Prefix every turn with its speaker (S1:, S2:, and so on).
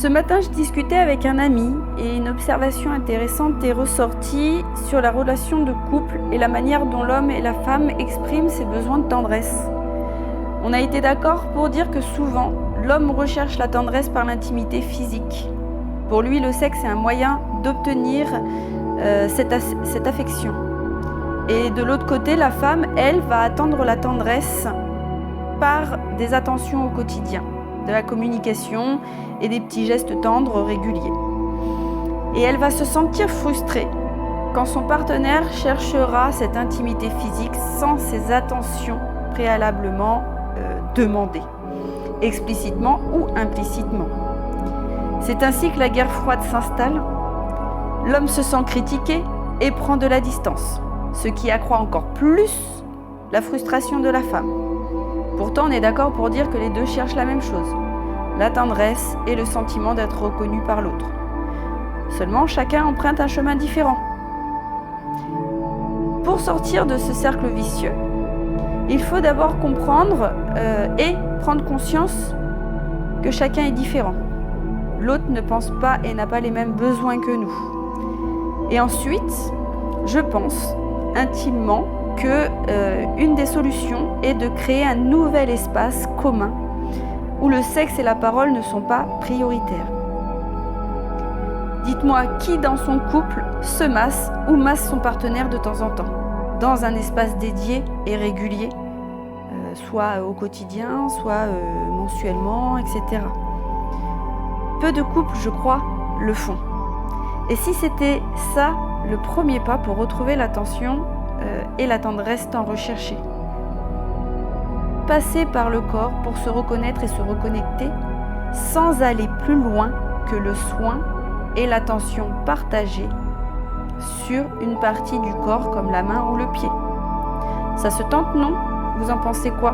S1: Ce matin, je discutais avec un ami et une observation intéressante est ressortie sur la relation de couple et la manière dont l'homme et la femme expriment ses besoins de tendresse. On a été d'accord pour dire que souvent, l'homme recherche la tendresse par l'intimité physique. Pour lui, le sexe est un moyen d'obtenir cette affection. Et de l'autre côté, la femme, elle, va attendre la tendresse par des attentions au quotidien, de la communication et des petits gestes tendres réguliers. Et elle va se sentir frustrée quand son partenaire cherchera cette intimité physique sans ces attentions préalablement demandées, explicitement ou implicitement. C'est ainsi que la guerre froide s'installe. L'homme se sent critiqué et prend de la distance, ce qui accroît encore plus la frustration de la femme. Pourtant, on est d'accord pour dire que les deux cherchent la même chose, la tendresse et le sentiment d'être reconnu par l'autre. Seulement, chacun emprunte un chemin différent. Pour sortir de ce cercle vicieux, il faut d'abord comprendre et prendre conscience que chacun est différent. L'autre ne pense pas et n'a pas les mêmes besoins que nous. Et ensuite, je pense intimement que une des solutions est de créer un nouvel espace commun où le sexe et la parole ne sont pas prioritaires. Dites-moi qui dans son couple se masse ou masse son partenaire de temps en temps, dans un espace dédié et régulier, soit au quotidien, soit mensuellement, etc. Peu de couples, je crois, le font. Et si c'était ça le premier pas pour retrouver l'attention et la tendresse tant recherchée? Passer par le corps pour se reconnaître et se reconnecter sans aller plus loin que le soin et l'attention partagée sur une partie du corps comme la main ou le pied. Ça se tente, non? Vous en pensez quoi?